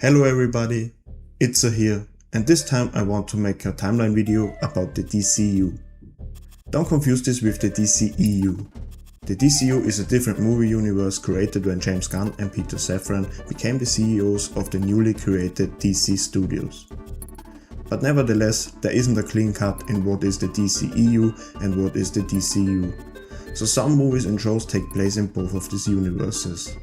Hello everybody, Itza here, and this time I want to make a timeline video about the DCEU. Don't confuse this with the DCEU. The DCEU is a different movie universe created when James Gunn and Peter Safran became the CEOs of the newly created DC Studios. But nevertheless, there isn't a clean cut in what is the DCEU and what is the DCEU, so some movies and shows take place in both of these universes.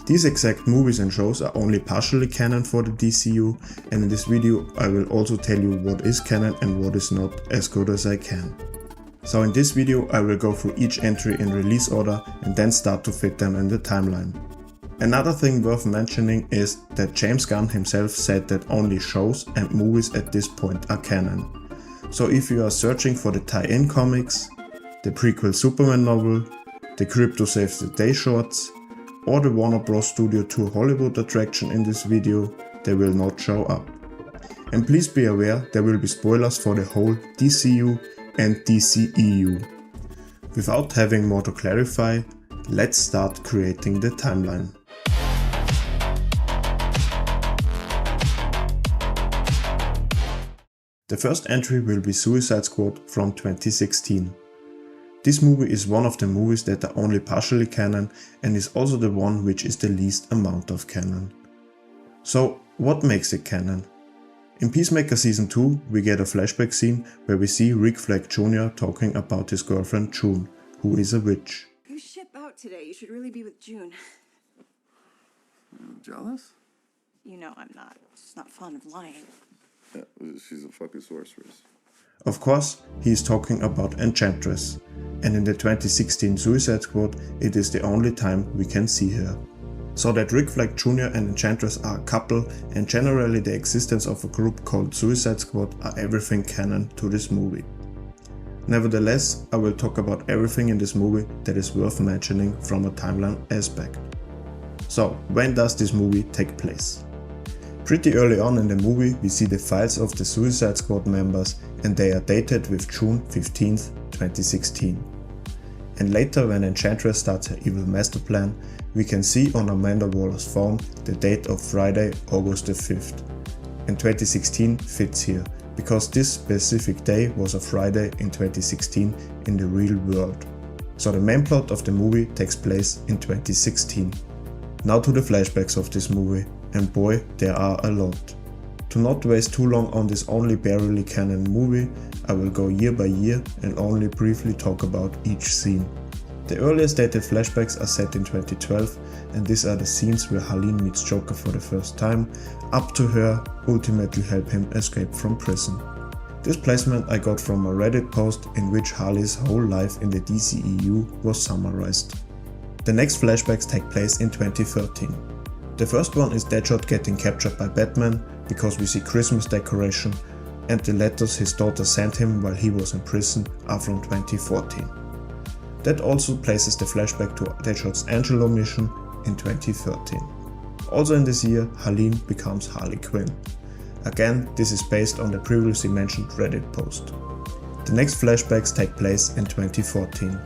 These exact movies and shows are only partially canon for the DCU, and in this video I will also tell you what is canon and what is not as good as I can. So in this video I will go through each entry in release order and then start to fit them in the timeline. Another thing worth mentioning is that James Gunn himself said that only shows and movies at this point are canon. So if you are searching for the tie-in comics, the prequel Superman novel, the Crypto Saves the Day shorts, or the Warner Bros. Studio Tour Hollywood attraction in this video, they will not show up. And please be aware there will be spoilers for the whole DCU and DCEU. Without having more to clarify, let's start creating the timeline. The first entry will be Suicide Squad from 2016. This movie is one of the movies that are only partially canon and is also the one which is the least amount of canon. So what makes it canon? In Peacemaker Season 2 we get a flashback scene where we see Rick Flag Jr. talking about his girlfriend June, who is a witch. You ship out today, you should really be with June. Jealous? You know I'm not. It's not fun of lying. Yeah, she's a fucking sorceress. Of course, he is talking about Enchantress, and in the 2016 Suicide Squad it is the only time we can see her. So that Rick Flag Jr. and Enchantress are a couple, and generally the existence of a group called Suicide Squad are everything canon to this movie. Nevertheless, I will talk about everything in this movie that is worth mentioning from a timeline aspect. So, when does this movie take place? Pretty early on in the movie we see the files of the Suicide Squad members, and they are dated with June 15th, 2016. And later when Enchantress starts her evil master plan, we can see on Amanda Waller's phone the date of Friday, August the 5th. And 2016 fits here, because this specific day was a Friday in 2016 in the real world. So the main plot of the movie takes place in 2016. Now to the flashbacks of this movie, and boy, there are a lot. To not waste too long on this only barely canon movie, I will go year by year and only briefly talk about each scene. The earliest dated flashbacks are set in 2012, and these are the scenes where Harleen meets Joker for the first time, up to her ultimately help him escape from prison. This placement I got from a Reddit post in which Harley's whole life in the DCEU was summarized. The next flashbacks take place in 2013. The first one is Deadshot getting captured by Batman because we see Christmas decoration, and the letters his daughter sent him while he was in prison are from 2014. That also places the flashback to Deadshot's Angelo mission in 2013. Also in this year, Harleen becomes Harley Quinn. Again, this is based on the previously mentioned Reddit post. The next flashbacks take place in 2014.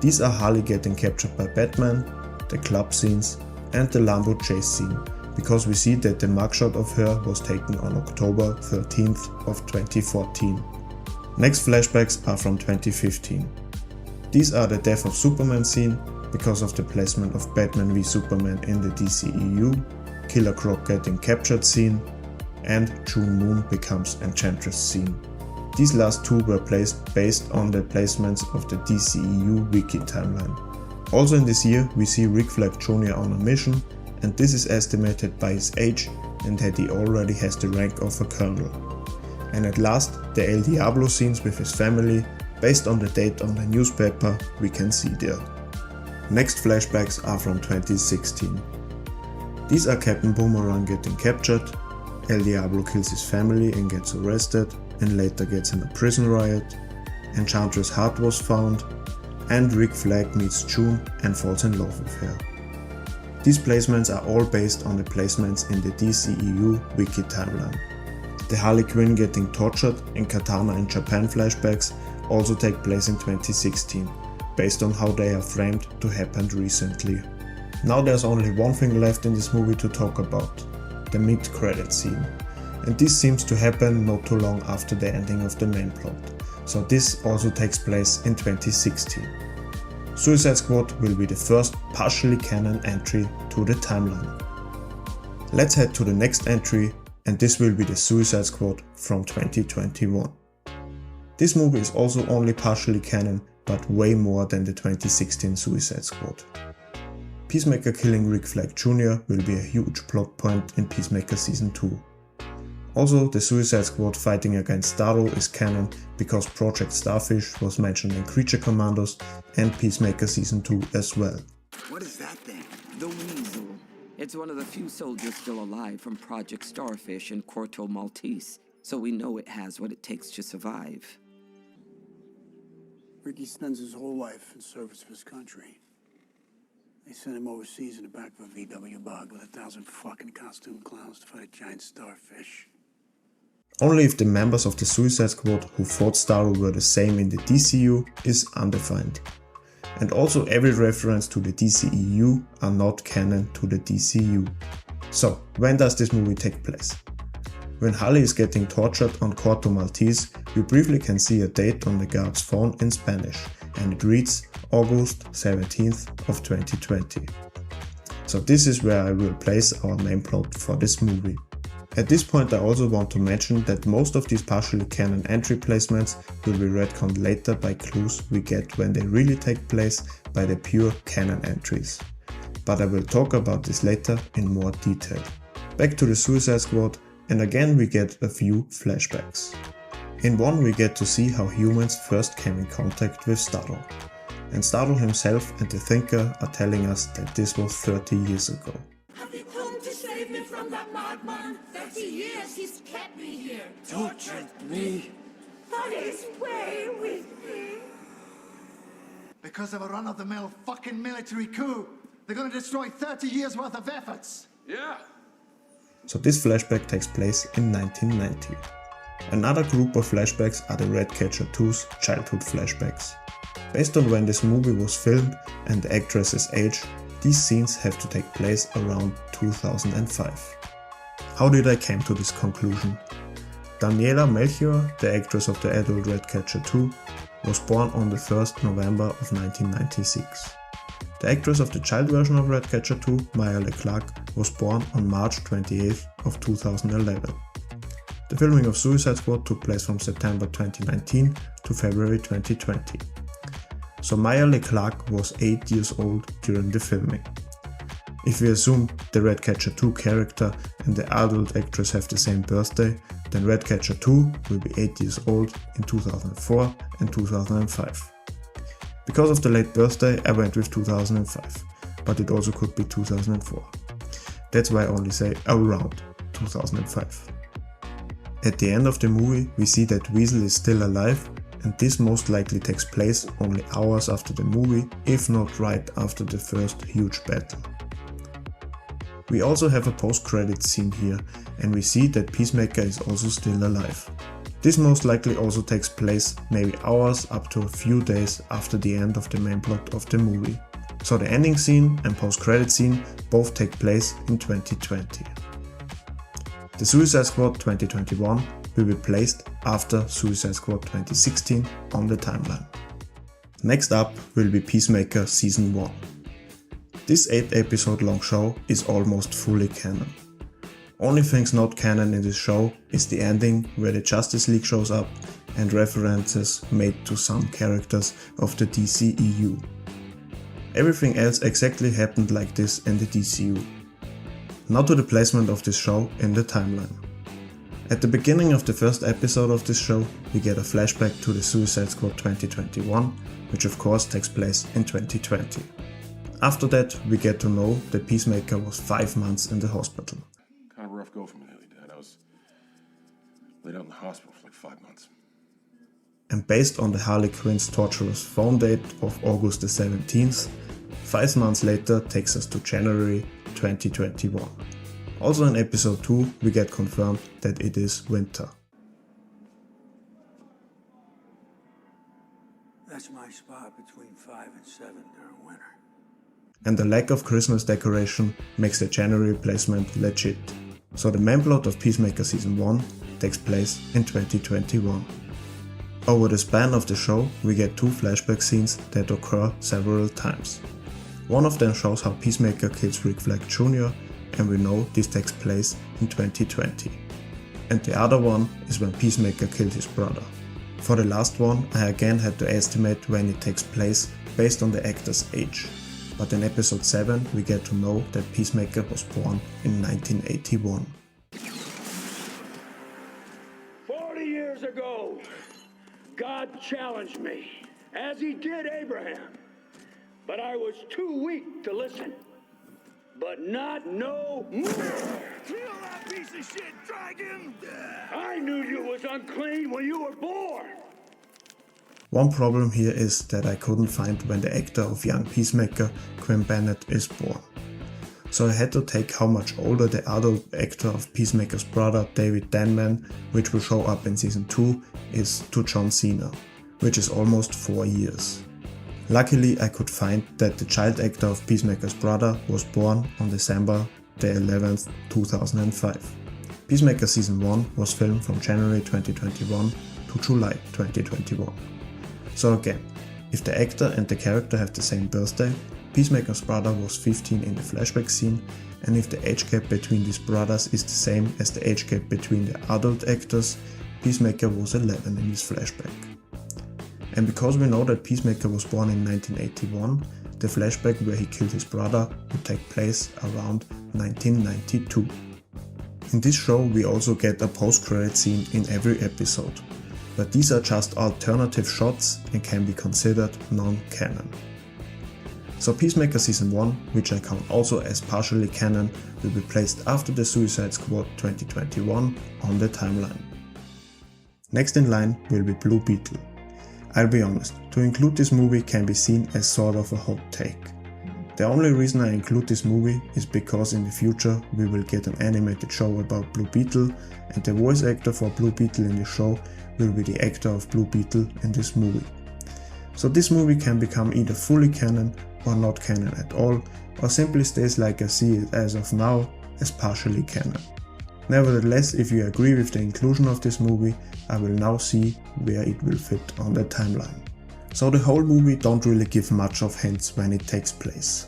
These are Harley getting captured by Batman, the club scenes, and the Lambo chase scene, because we see that the mugshot of her was taken on October 13th of 2014. Next flashbacks are from 2015. These are the Death of Superman scene, because of the placement of Batman v Superman in the DCEU, Killer Croc getting captured scene, and June Moon becomes Enchantress scene. These last two were placed based on the placements of the DCEU Wiki timeline. Also in this year we see Rick Flag Jr. on a mission, and this is estimated by his age and that he already has the rank of a colonel. And at last, the El Diablo scenes with his family, based on the date on the newspaper we can see there. Next flashbacks are from 2016. These are Captain Boomerang getting captured, El Diablo kills his family and gets arrested and later gets in a prison riot, Enchantress' heart was found, and Rick Flag meets June and falls in love with her. These placements are all based on the placements in the DCEU Wiki timeline. The Harley Quinn getting tortured and Katana in Japan flashbacks also take place in 2016, based on how they are framed to happen recently. Now there's only one thing left in this movie to talk about. the mid-credit scene. And this seems to happen not too long after the ending of the main plot, so this also takes place in 2016. Suicide Squad will be the first partially canon entry to the timeline. Let's head to the next entry, and this will be the Suicide Squad from 2021. This movie is also only partially canon, but way more than the 2016 Suicide Squad. Peacemaker killing Rick Flag Jr. will be a huge plot point in Peacemaker Season 2. Also, the Suicide Squad fighting against Starro is canon because Project Starfish was mentioned in Creature Commandos and Peacemaker Season 2 as well. What is that thing? The Weasel. It's one of the few soldiers still alive from Project Starfish in Corto Maltese, so we know it has what it takes to survive. Ricky spends his whole life in service of his country. They sent him overseas in the back of a VW bug with 1,000 fucking costume clowns to fight a giant starfish. Only if the members of the Suicide Squad who fought Starro were the same in the DCEU is undefined. And also every reference to the DCEU are not canon to the DCEU. So, when does this movie take place? When Harley is getting tortured on Corto Maltese, we briefly can see a date on the guard's phone in Spanish, and it reads August 17th of 2020. So this is where I will place our main plot for this movie. At this point I also want to mention that most of these partially canon entry placements will be retconned later by clues we get when they really take place by the pure canon entries. But I will talk about this later in more detail. Back to the Suicide Squad, and again we get a few flashbacks. In one we get to see how humans first came in contact with Starro. And Starro himself and the Thinker are telling us that this was 30 years ago. Have you come to save me from that madman? 30 years he's kept me here. Tortured me. On his way with me. Because of a run-of-the-mill fucking military coup. They're gonna destroy 30 years worth of efforts. Yeah. So this flashback takes place in 1990. Another group of flashbacks are the Ratcatcher 2's childhood flashbacks. Based on when this movie was filmed and the actress's age, these scenes have to take place around 2005. How did I came to this conclusion? Daniela Melchior, the actress of the adult Ratcatcher 2, was born on the 1st November of 1996. The actress of the child version of Ratcatcher 2, Maya LeClark, was born on March 28th of 2011. The filming of Suicide Squad took place from September 2019 to February 2020. So Maya LeClark was 8 years old during the filming. If we assume the Ratcatcher 2 character and the adult actress have the same birthday, then Ratcatcher 2 will be 8 years old in 2004 and 2005. Because of the late birthday, I went with 2005, but it also could be 2004. That's why I only say around 2005. At the end of the movie, we see that Weasel is still alive, and this most likely takes place only hours after the movie, if not right after the first huge battle. We also have a post-credits scene here, and we see that Peacemaker is also still alive. This most likely also takes place maybe hours up to a few days after the end of the main plot of the movie. So the ending scene and post-credit scene both take place in 2020. The Suicide Squad 2021 will be placed after Suicide Squad 2016 on the timeline. Next up will be Peacemaker Season 1. This 8 episode long show is almost fully canon. Only things not canon in this show is the ending where the Justice League shows up and references made to some characters of the DCEU. Everything else exactly happened like this in the DCU. Now to the placement of this show in the timeline. At the beginning of the first episode of this show, we get a flashback to the Suicide Squad 2021, which of course takes place in 2020. After that, we get to know that Peacemaker was 5 months in the hospital. Kind of rough go for me lately, Dad. I was laid out in the hospital for like 5 months. And based on the Harley Quinn's torturous phone date of August the 17th, 5 months later takes us to January 2021. Also in episode 2 we get confirmed that it is winter. That's my spot between 5 and 7 during winter. And the lack of Christmas decoration makes the January placement legit. So the main plot of Peacemaker Season 1 takes place in 2021. Over the span of the show, we get 2 flashback scenes that occur several times. One of them shows how Peacemaker kills Rick Flag Jr., and we know this takes place in 2020. And the other one is when Peacemaker killed his brother. For the last one, I again had to estimate when it takes place based on the actor's age. But in episode 7 we get to know that Peacemaker was born in 1981. 40 years ago, God challenged me, as he did Abraham. But I was too weak to listen. But not no more. Kill that piece of shit, dragon! I knew you was unclean when you were born. One problem here is that I couldn't find when the actor of young Peacemaker, Quinn Bennett, is born. So I had to take how much older the adult actor of Peacemaker's brother, David Denman, which will show up in Season 2, is to John Cena, which is almost 4 years. Luckily I could find that the child actor of Peacemaker's brother was born on December the 11th, 2005. Peacemaker Season 1 was filmed from January 2021 to July 2021. So again, if the actor and the character have the same birthday, Peacemaker's brother was 15 in the flashback scene, and if the age gap between these brothers is the same as the age gap between the adult actors, Peacemaker was 11 in this flashback. And because we know that Peacemaker was born in 1981, the flashback where he killed his brother would take place around 1992. In this show we also get a post-credit scene in every episode, but these are just alternative shots and can be considered non-canon. So Peacemaker Season 1, which I count also as partially canon, will be placed after the Suicide Squad 2021 on the timeline. Next in line will be Blue Beetle. I'll be honest, to include this movie can be seen as sort of a hot take. The only reason I include this movie is because in the future we will get an animated show about Blue Beetle, and the voice actor for Blue Beetle in the show will be the actor of Blue Beetle in this movie. So this movie can become either fully canon or not canon at all, or simply stays like I see it as of now, as partially canon. Nevertheless, if you agree with the inclusion of this movie, I will now see where it will fit on the timeline. So the whole movie don't really give much of hints when it takes place.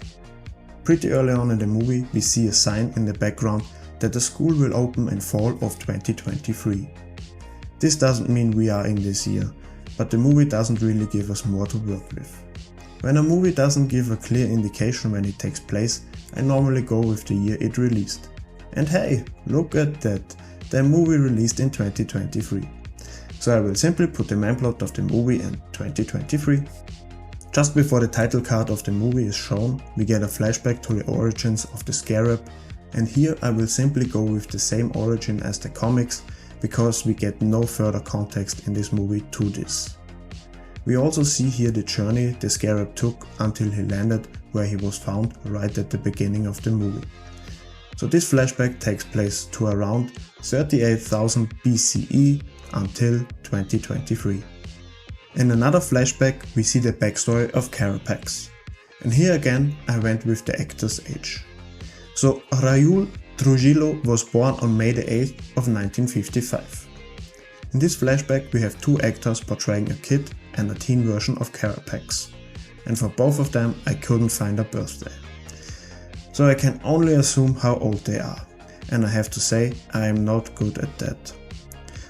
Pretty early on in the movie we see a sign in the background that the school will open in fall of 2023. This doesn't mean we are in this year, but the movie doesn't really give us more to work with. When a movie doesn't give a clear indication when it takes place, I normally go with the year it released. And hey, look at that, the movie released in 2023. So I will simply put the main plot of the movie in 2023. Just before the title card of the movie is shown, we get a flashback to the origins of the Scarab, and here I will simply go with the same origin as the comics, because we get no further context in this movie to this. We also see here the journey the Scarab took until he landed where he was found right at the beginning of the movie. So this flashback takes place to around 38,000 BCE until 2023. In another flashback we see the backstory of Carapax, and here again I went with the actor's age. So Raúl Trujillo was born on May the 8th of 1955. In this flashback we have 2 actors portraying a kid and a teen version of Carapax, and for both of them I couldn't find a birthday. So I can only assume how old they are, and I have to say I am not good at that.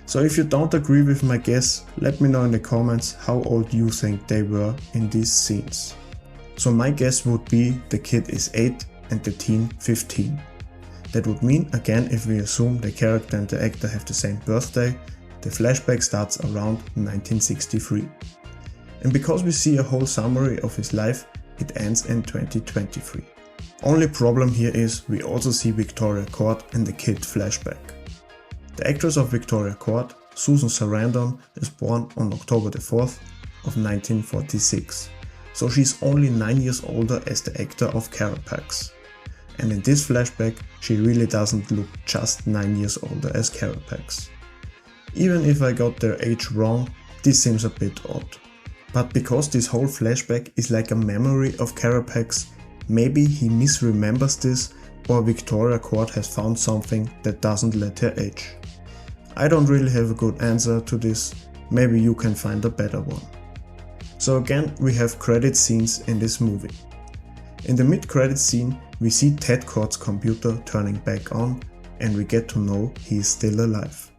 So if you don't agree with my guess, let me know in the comments how old you think they were in these scenes. So my guess would be the kid is 8 and the teen 15. That would mean, again, if we assume the character and the actor have the same birthday, the flashback starts around 1963. And because we see a whole summary of his life, it ends in 2023. Only problem here is we also see Victoria Court in the kid flashback. The actress of Victoria Court, Susan Sarandon, is born on October the 4th of 1946, so she's only 9 years older as the actor of Carapax. And in this flashback she really doesn't look just 9 years older as Carapax. Even if I got their age wrong, this seems a bit odd. But because this whole flashback is like a memory of Carapax, maybe he misremembers this, or Victoria Court has found something that doesn't let her age. I don't really have a good answer to this, maybe you can find a better one. So again, we have credit scenes in this movie. In the mid-credit scene, we see Ted Kord's computer turning back on, and we get to know he is still alive.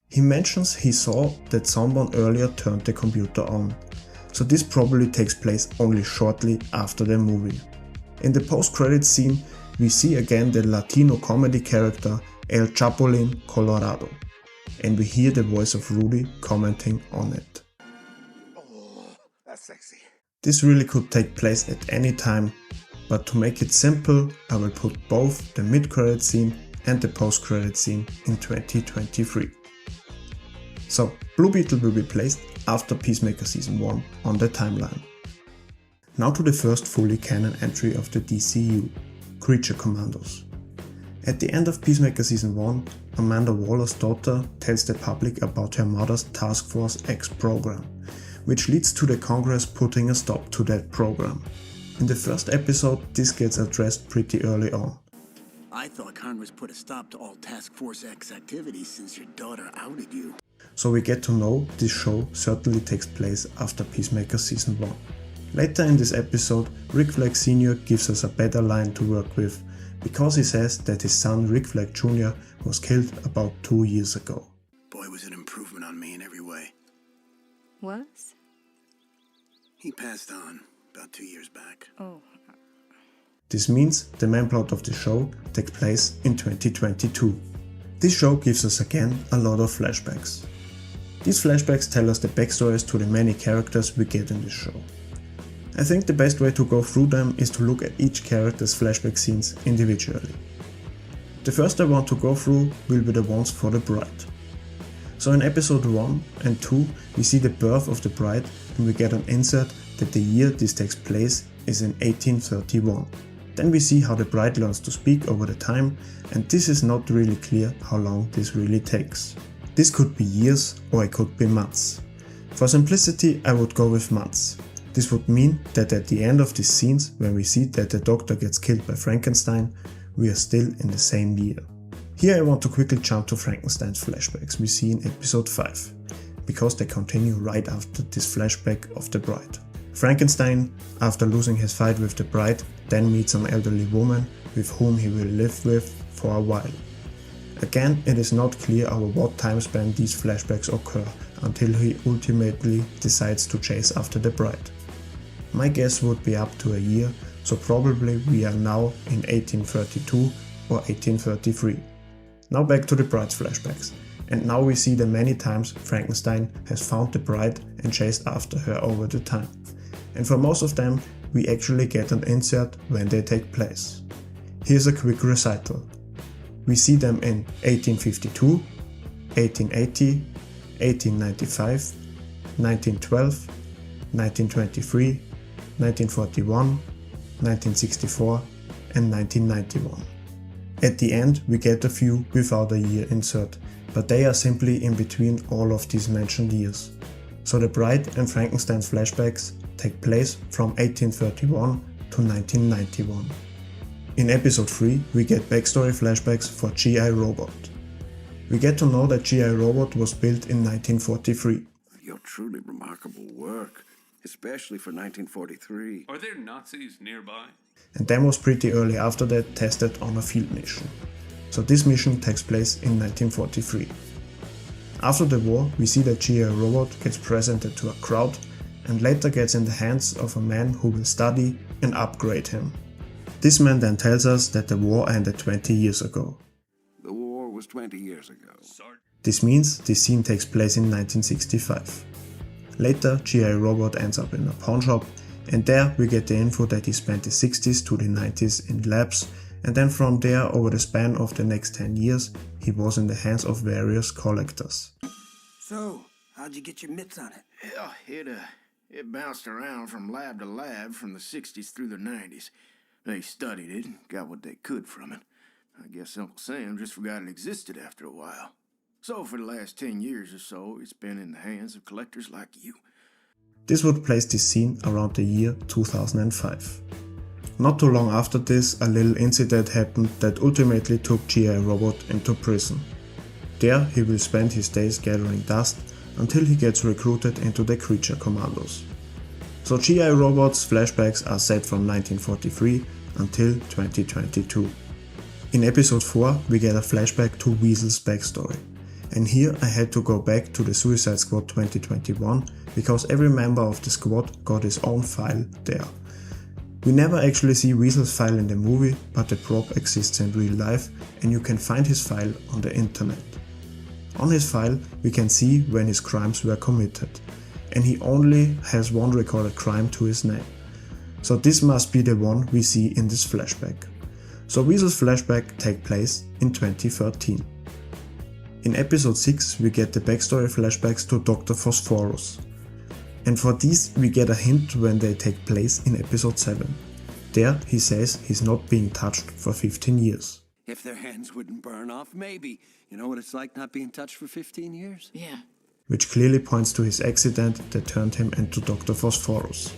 He mentions he saw that someone earlier turned the computer on, so this probably takes place only shortly after the movie. In the post-credit scene, we see again the Latino comedy character El Chapulín Colorado, and we hear the voice of Rudy commenting on it. Oh, that's sexy. This really could take place at any time, but to make it simple, I will put both the mid-credit scene and the post-credit scene in 2023. So, Blue Beetle will be placed after Peacemaker Season 1 on the timeline. Now to the first fully canon entry of the DCEU, Creature Commandos. At the end of Peacemaker Season 1, Amanda Waller's daughter tells the public about her mother's Task Force X program, which leads to the Congress putting a stop to that program. In the first episode, this gets addressed pretty early on. I thought Congress put a stop to all Task Force X activities since your daughter outed you. So we get to know this show certainly takes place after Peacemaker Season 1. Later in this episode, Rick Flag Sr. gives us a better line to work with, because he says that his son Rick Flag Jr. was killed about 2 years ago. Boy was an improvement on me in every way. Was? He passed on about 2 years back. Oh. This means the main plot of the show takes place in 2022. This show gives us again a lot of flashbacks. These flashbacks tell us the backstories to the many characters we get in this show. I think the best way to go through them is to look at each character's flashback scenes individually. The first I want to go through will be the ones for the bride. So in episode 1 and 2 we see the birth of the bride, and we get an insert that the year this takes place is in 1831. Then we see how the bride learns to speak over the time, and this is not really clear how long this really takes. This could be years or it could be months. For simplicity I would go with months. This would mean that at the end of these scenes, when we see that the doctor gets killed by Frankenstein, we are still in the same year. Here I want to quickly jump to Frankenstein's flashbacks we see in episode 5, because they continue right after this flashback of the bride. Frankenstein, after losing his fight with the bride, then meets an elderly woman with whom he will live with for a while. Again, it is not clear over what time span these flashbacks occur until he ultimately decides to chase after the bride. My guess would be up to a year, so probably we are now in 1832 or 1833. Now back to the bride's flashbacks, and now we see the many times Frankenstein has found the bride and chased after her over the time. And for most of them, we actually get an insert when they take place. Here's a quick recital. We see them in 1852, 1880, 1895, 1912, 1923, 1941, 1964 and 1991. At the end we get a few without a year insert, but they are simply in between all of these mentioned years. So the bride and Frankenstein's flashbacks take place from 1831 to 1991. In episode 3 we get backstory flashbacks for G.I. Robot. We get to know that G.I. Robot was built in 1943. Your truly remarkable work, especially for 1943. Are there Nazis nearby? And then was pretty early after that tested on a field mission. So this mission takes place in 1943. After the war we see that G.I. Robot gets presented to a crowd and later gets in the hands of a man who will study and upgrade him. This man then tells us that the war ended 20 years ago. The war was 20 years ago. This means this scene takes place in 1965. Later, G.I. Robot ends up in a pawn shop, and there we get the info that he spent the 60s to the 90s in labs, and then from there over the span of the next 10 years, he was in the hands of various collectors. So, how'd you get your mitts on it? Hell, it bounced around from lab to lab from the 60s through the 90s. They studied it and got what they could from it. I guess Uncle Sam just forgot it existed after a while. So for the last 10 years or so, it's been in the hands of collectors like you. This would place this scene around the year 2005. Not too long after this, a little incident happened that ultimately took G.I. Robot into prison. There he will spend his days gathering dust until he gets recruited into the Creature Commandos. So G.I. Robot's flashbacks are set from 1943 until 2022. In episode 4 we get a flashback to Weasel's backstory. And here I had to go back to the Suicide Squad 2021 because every member of the squad got his own file there. We never actually see Weasel's file in the movie, but the prop exists in real life and you can find his file on the internet. On his file we can see when his crimes were committed, and he only has one recorded crime to his name. So this must be the one we see in this flashback. So Weasel's flashback takes place in 2013. In episode 6 we get the backstory flashbacks to Dr. Phosphorus. And for these we get a hint when they take place in episode 7. There he says he's not being touched for 15 years. If their hands wouldn't burn off, maybe. You know what it's like not being touched for 15 years? Yeah. Which clearly points to his accident that turned him into Dr. Phosphorus.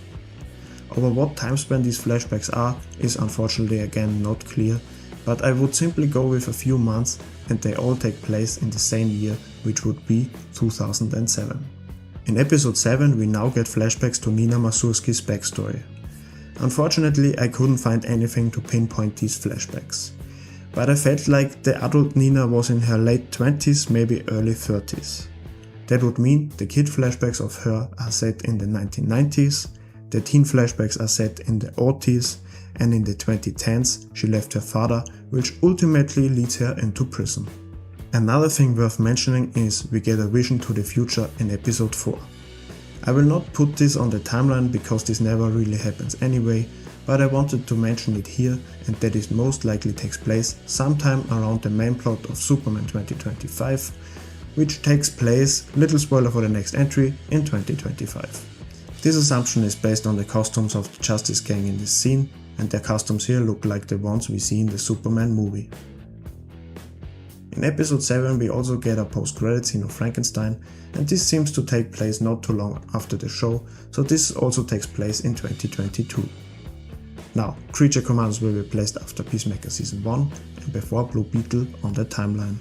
Over what time span these flashbacks are is unfortunately again not clear, but I would simply go with a few months and they all take place in the same year, which would be 2007. In episode 7 we now get flashbacks to Nina Masurski's backstory. Unfortunately I couldn't find anything to pinpoint these flashbacks, but I felt like the adult Nina was in her late 20s, maybe early 30s. That would mean the kid flashbacks of her are set in the 1990s, the teen flashbacks are set in the 80s, and in the 2010s she left her father, which ultimately leads her into prison. Another thing worth mentioning is we get a vision to the future in episode 4. I will not put this on the timeline because this never really happens anyway, but I wanted to mention it here and that it most likely takes place sometime around the main plot of Superman 2025, which takes place, little spoiler for the next entry, in 2025. This assumption is based on the costumes of the Justice Gang in this scene, and their costumes here look like the ones we see in the Superman movie. In episode 7 we also get a post-credit scene of Frankenstein, and this seems to take place not too long after the show, so this also takes place in 2022. Now, Creature Commandos will be placed after Peacemaker Season 1 and before Blue Beetle on the timeline.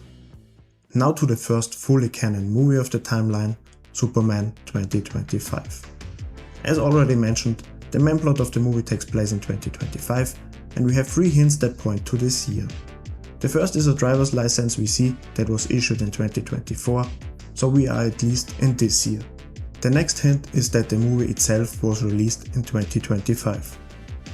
Now to the first fully canon movie of the timeline, Superman 2025. As already mentioned, the main plot of the movie takes place in 2025, and we have 3 hints that point to this year. The first is a driver's license we see that was issued in 2024, so we are at least in this year. The next hint is that the movie itself was released in 2025.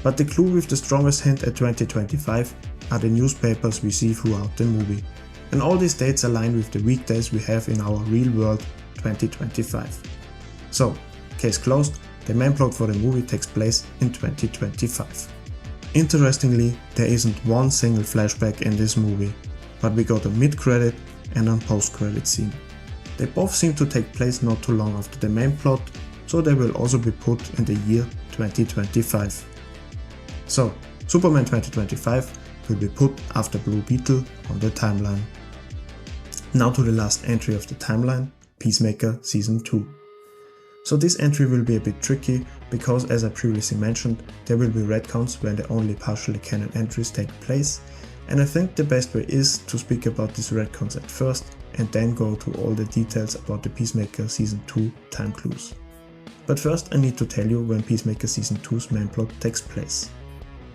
But the clue with the strongest hint at 2025 are the newspapers we see throughout the movie. And all these dates align with the weekdays we have in our real world 2025. So, case closed, the main plot for the movie takes place in 2025. Interestingly, there isn't one single flashback in this movie, but we got a mid-credit and a post-credit scene. They both seem to take place not too long after the main plot, so they will also be put in the year 2025. So, Superman 2025 will be put after Blue Beetle on the timeline. Now to the last entry of the timeline, Peacemaker Season 2. So this entry will be a bit tricky because, as I previously mentioned, there will be retcons when the only partially canon entries take place, and I think the best way is to speak about these retcons at first and then go to all the details about the Peacemaker Season 2 time clues. But first I need to tell you when Peacemaker Season 2's main plot takes place.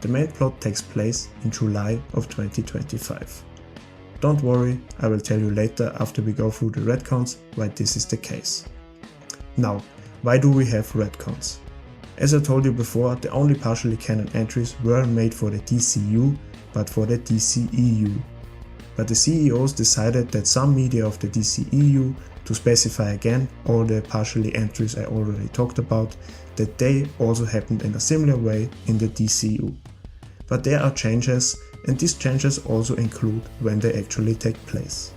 The main plot takes place in July of 2025. Don't worry, I will tell you later after we go through the retcons why this is the case. Now, why do we have retcons? As I told you before, the only partially canon entries weren't made for the DCEU, but for the DCEU. But the CEOs decided that some media of the DCEU, to specify again all the partially entries I already talked about, that they also happened in a similar way in the DCEU. But there are changes, and these changes also include when they actually take place.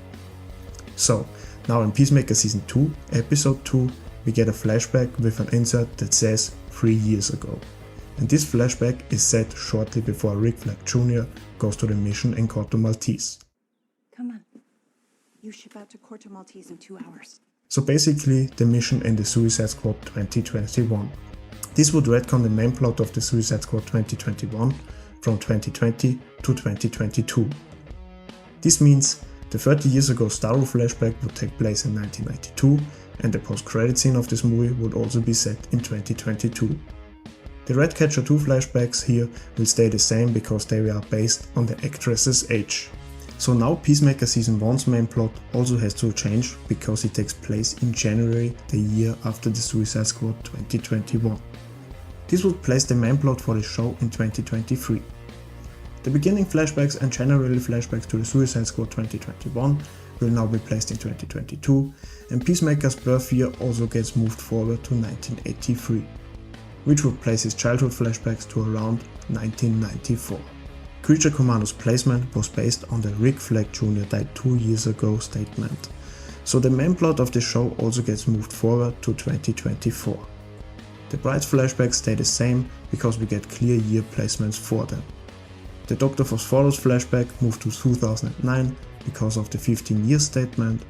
So, now in Peacemaker Season 2, Episode 2, we get a flashback with an insert that says 3 years ago. And this flashback is set shortly before Rick Flag Jr. goes to the mission in Corto Maltese. Come on. You ship out to Corto Maltese in 2 hours. So basically the mission in the Suicide Squad 2021. This would retcon the main plot of the Suicide Squad 2021 from 2020 to 2022. This means the 30 years ago Starro flashback would take place in 1992 and the post-credit scene of this movie would also be set in 2022. The Ratcatcher 2 flashbacks here will stay the same because they are based on the actress's age. So now Peacemaker Season 1's main plot also has to change because it takes place in January, the year after the Suicide Squad 2021. This would place the main plot for the show in 2023. The beginning flashbacks and generally flashbacks to the Suicide Squad 2021 will now be placed in 2022, and Peacemaker's birth year also gets moved forward to 1983, which would place his childhood flashbacks to around 1994. Creature Commandos placement was based on the Rick Flag Jr. died 2 years ago statement, so the main plot of the show also gets moved forward to 2024. The Bride's flashbacks stay the same because we get clear year placements for them. The Dr. Phosphorus flashback moved to 2009 because of the 15-year statement.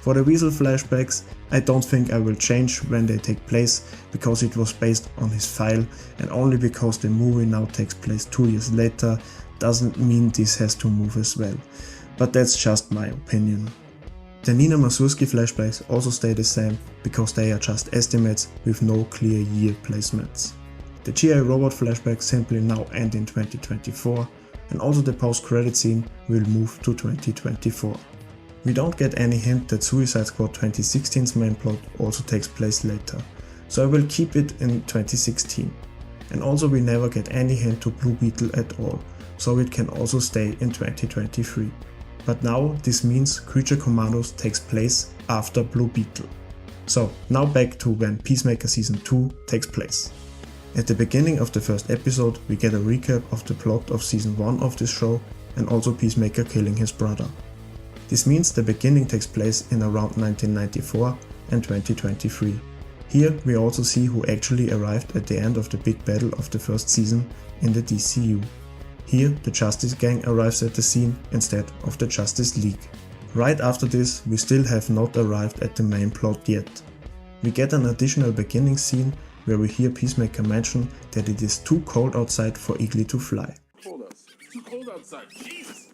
For the Weasel flashbacks, I don't think I will change when they take place because it was based on his file, and only because the movie now takes place 2 years later doesn't mean this has to move as well, but that's just my opinion. The Nina Mazursky flashbacks also stay the same because they are just estimates with no clear year placements. The G.I. Robot flashbacks simply now end in 2024, and also the post-credit scene will move to 2024. We don't get any hint that Suicide Squad 2016's main plot also takes place later, so I will keep it in 2016. And also we never get any hint to Blue Beetle at all, so it can also stay in 2023. But now this means Creature Commandos takes place after Blue Beetle. So now back to when Peacemaker Season 2 takes place. At the beginning of the first episode we get a recap of the plot of Season 1 of this show and also Peacemaker killing his brother. This means the beginning takes place in around 1994 and 2023. Here we also see who actually arrived at the end of the big battle of the first season in the DCEU. Here the Justice Gang arrives at the scene instead of the Justice League. Right after this we still have not arrived at the main plot yet. We get an additional beginning scene where we hear Peacemaker mention that it is too cold outside for Eagly to fly. It's too cold outside. Jesus.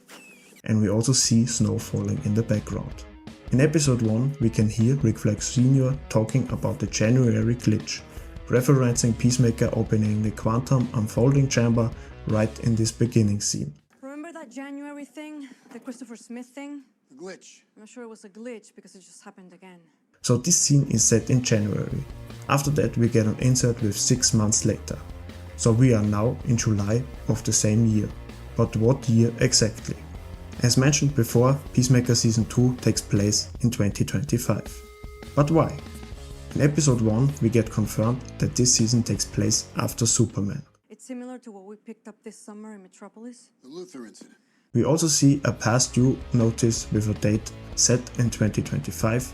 And we also see snow falling in the background. In episode 1 we can hear Rick Flag Sr. talking about the January glitch, referencing Peacemaker opening the quantum unfolding chamber right in this beginning scene. Remember that January thing? The Christopher Smith thing? The glitch. I'm not sure it was a glitch because it just happened again. So this scene is set in January. After that we get an insert with 6 months later. So we are now in July of the same year. But what year exactly? As mentioned before, Peacemaker Season 2 takes place in 2025. But why? In episode 1 we get confirmed that this season takes place after Superman. It's similar to what we picked up this summer in Metropolis. The Luther incident. We also see a past due notice with a date set in 2025,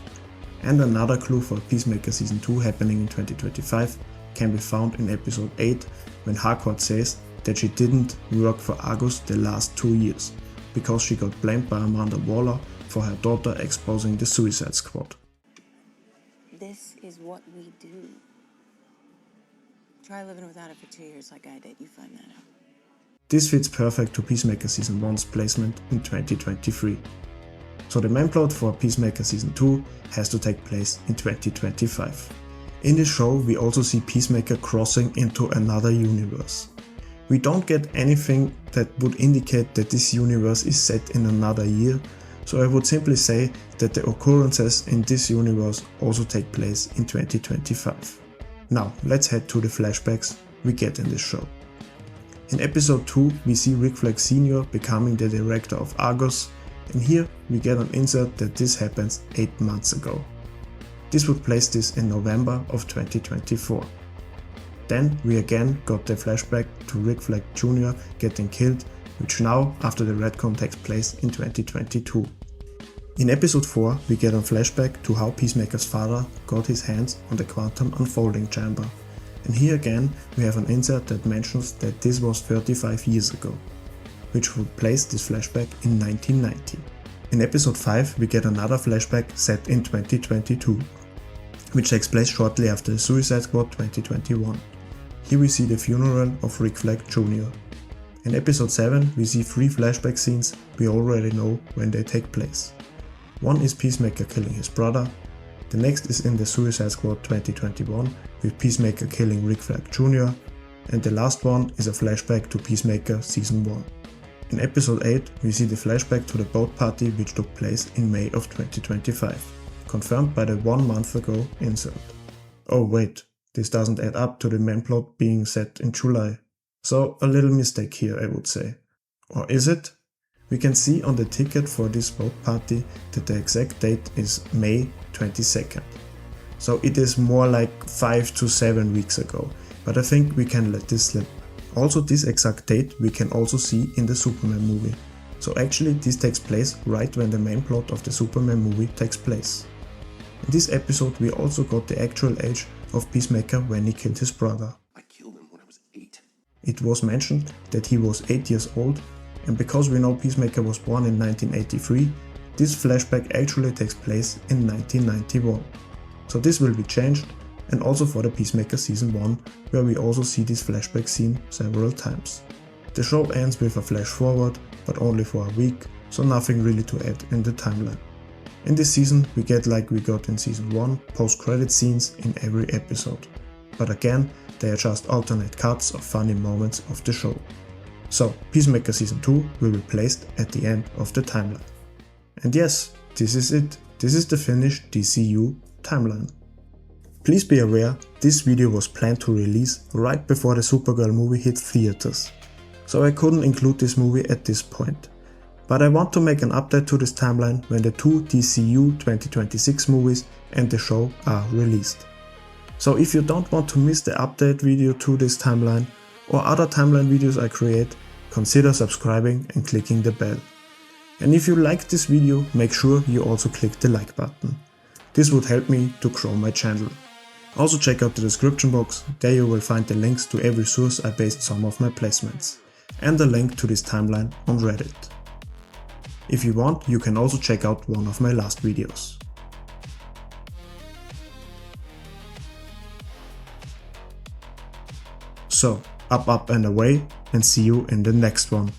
and another clue for Peacemaker Season 2 happening in 2025 can be found in episode 8 when Harcourt says that she didn't work for Argus the last 2 years because she got blamed by Amanda Waller for her daughter exposing the Suicide Squad. This is what we do. Try living without it for 2 years like I did, you find that out. This fits perfect to Peacemaker Season 1's placement in 2023. So the main plot for Peacemaker Season 2 has to take place in 2025. In this show we also see Peacemaker crossing into another universe. We don't get anything that would indicate that this universe is set in another year, so I would simply say that the occurrences in this universe also take place in 2025. Now let's head to the flashbacks we get in this show. In episode 2 we see Rick Flag Sr. becoming the director of Argus, and here we get an insert that this happens 8 months ago. This would place this in November of 2024. Then we again got the flashback to Rick Flag Jr. getting killed, which now after the retcon takes place in 2022. In episode 4 we get a flashback to how Peacemaker's father got his hands on the quantum unfolding chamber, and here again we have an insert that mentions that this was 35 years ago, which would place this flashback in 1990. In episode 5 we get another flashback set in 2022, which takes place shortly after the Suicide Squad 2021. Here we see the funeral of Rick Flag Jr. In episode 7 we see 3 flashback scenes we already know when they take place. One is Peacemaker killing his brother, the next is in the Suicide Squad 2021 with Peacemaker killing Rick Flag Jr. and the last one is a flashback to Peacemaker Season 1. In episode 8 we see the flashback to the boat party which took place in May of 2025, confirmed by the 1 month ago insert. Oh wait, this doesn't add up to the main plot being set in July. So a little mistake here I would say. Or is it? We can see on the ticket for this boat party that the exact date is May 22nd. So it is more like 5 to 7 weeks ago, but I think we can let this slip. Also this exact date we can also see in the Superman movie. So actually this takes place right when the main plot of the Superman movie takes place. In this episode we also got the actual age of Peacemaker when he killed his brother. I killed him when I was 8. It was mentioned that he was 8 years old, and because we know Peacemaker was born in 1983, this flashback actually takes place in 1991. So this will be changed, and also for the Peacemaker Season 1, where we also see this flashback scene several times. The show ends with a flash forward, but only for a week, so nothing really to add in the timeline. In this season we get, like we got in Season 1, post-credit scenes in every episode. But again, they are just alternate cuts of funny moments of the show. So Peacemaker Season 2 will be placed at the end of the timeline. And yes, this is it. This is the finished DCEU timeline. Please be aware, this video was planned to release right before the Supergirl movie hit theaters. So I couldn't include this movie at this point. But I want to make an update to this timeline when the 2 DCEU 2026 movies and the show are released. So if you don't want to miss the update video to this timeline or other timeline videos I create, consider subscribing and clicking the bell. And if you liked this video, make sure you also click the like button. This would help me to grow my channel. Also check out the description box, there you will find the links to every source I based some of my placements, and a link to this timeline on Reddit. If you want, you can also check out one of my last videos. So, up and away, and see you in the next one.